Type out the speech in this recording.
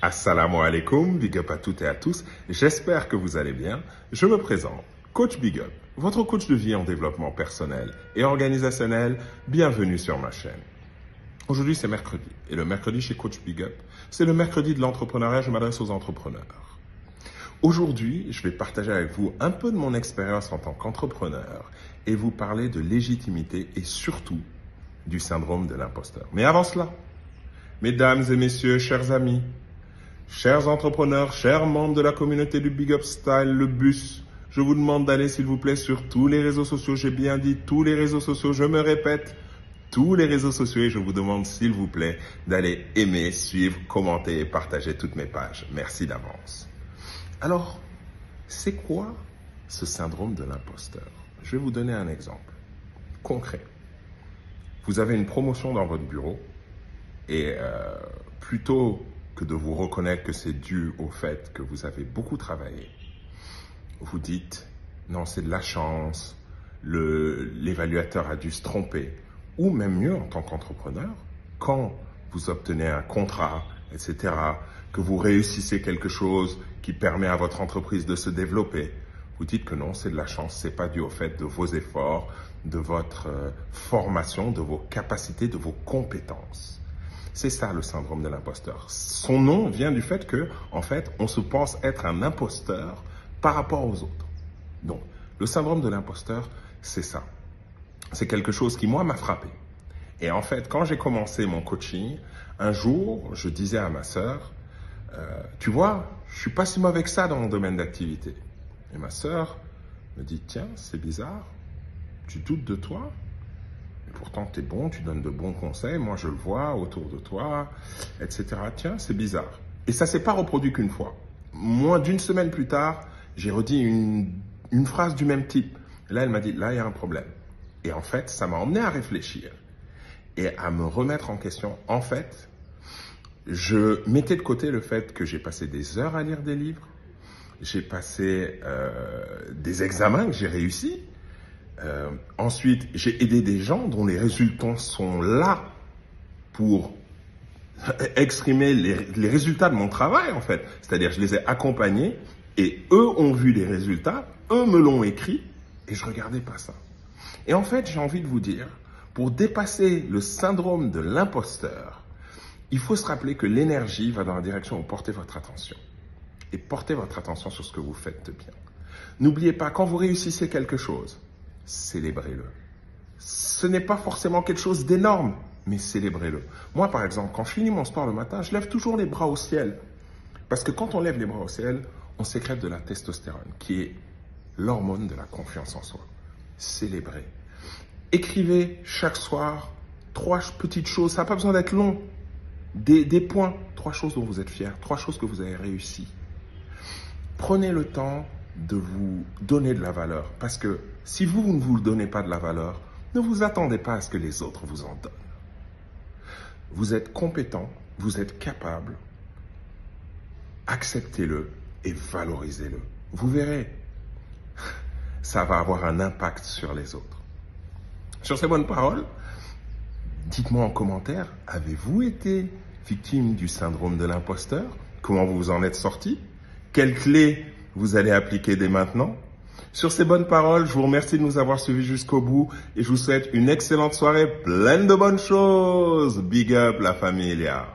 Assalamu alaikum, big up à toutes et à tous. J'espère que vous allez bien. Je me présente, Coach Big Up, votre coach de vie en développement personnel et organisationnel. Bienvenue sur ma chaîne. Aujourd'hui, c'est mercredi. Et le mercredi chez Coach Big Up, c'est le mercredi de l'entrepreneuriat. Je m'adresse aux entrepreneurs. Aujourd'hui, je vais partager avec vous un peu de mon expérience en tant qu'entrepreneur et vous parler de légitimité et surtout du syndrome de l'imposteur. Mais avant cela, mesdames et messieurs, chers amis, chers entrepreneurs, chers membres de la communauté du Big Up Style, le bus, je vous demande d'aller s'il vous plaît sur tous les réseaux sociaux. J'ai bien dit tous les réseaux sociaux, je me répète, tous les réseaux sociaux et je vous demande s'il vous plaît d'aller aimer, suivre, commenter et partager toutes mes pages. Merci d'avance. Alors, c'est quoi ce syndrome de l'imposteur? Je vais vous donner un exemple concret. Vous avez une promotion dans votre bureau et plutôt que de vous reconnaître que c'est dû au fait que vous avez beaucoup travaillé, vous dites « non, c'est de la chance, l'évaluateur a dû se tromper ». Ou même mieux, en tant qu'entrepreneur, quand vous obtenez un contrat, etc., que vous réussissez quelque chose qui permet à votre entreprise de se développer, vous dites que non, c'est de la chance, c'est pas dû au fait de vos efforts, de votre formation, de vos capacités, de vos compétences. C'est ça le syndrome de l'imposteur. Son nom vient du fait que, en fait, on se pense être un imposteur par rapport aux autres. Donc, le syndrome de l'imposteur, c'est ça. C'est quelque chose qui, moi, m'a frappé. Et en fait, quand j'ai commencé mon coaching, un jour, je disais à ma sœur, tu vois, je suis pas si mauvais que ça dans mon domaine d'activité. Et ma sœur me dit, tiens, c'est bizarre, tu doutes de toi? Pourtant, tu es bon, tu donnes de bons conseils, moi je le vois autour de toi, etc. Tiens, c'est bizarre. Et ça ne s'est pas reproduit qu'une fois. Moins d'une semaine plus tard, j'ai redit une phrase du même type. Et là, elle m'a dit, là, il y a un problème. Et en fait, ça m'a emmené à réfléchir et à me remettre en question. En fait, je mettais de côté le fait que j'ai passé des heures à lire des livres, j'ai passé des examens que j'ai réussi. Ensuite, j'ai aidé des gens dont les résultats sont là pour exprimer les résultats de mon travail, en fait. C'est-à-dire, je les ai accompagnés et eux ont vu les résultats, eux me l'ont écrit et je regardais pas ça. Et en fait, j'ai envie de vous dire, pour dépasser le syndrome de l'imposteur, il faut se rappeler que l'énergie va dans la direction où portez votre attention. Et portez votre attention sur ce que vous faites de bien. N'oubliez pas, quand vous réussissez quelque chose, célébrez-le. Ce n'est pas forcément quelque chose d'énorme, mais célébrez-le. Moi, par exemple, quand je finis mon sport le matin, je lève toujours les bras au ciel. Parce que quand on lève les bras au ciel, on sécrète de la testostérone, qui est l'hormone de la confiance en soi. Célébrez. Écrivez chaque soir 3 petites choses, ça n'a pas besoin d'être long, des points, 3 choses dont vous êtes fiers, 3 choses que vous avez réussi. Prenez le temps de vous donner de la valeur, parce que si vous ne vous donnez pas de la valeur, ne vous attendez pas à ce que les autres vous en donnent. Vous êtes compétent, vous êtes capable, acceptez-le et valorisez-le. Vous verrez, ça va avoir un impact sur les autres. Sur ces bonnes paroles, dites-moi en commentaire, avez-vous été victime du syndrome de l'imposteur? Comment vous en êtes sorti? Quelles clés vous allez appliquer dès maintenant? Sur ces bonnes paroles, je vous remercie de nous avoir suivis jusqu'au bout et je vous souhaite une excellente soirée pleine de bonnes choses. Big up la familia.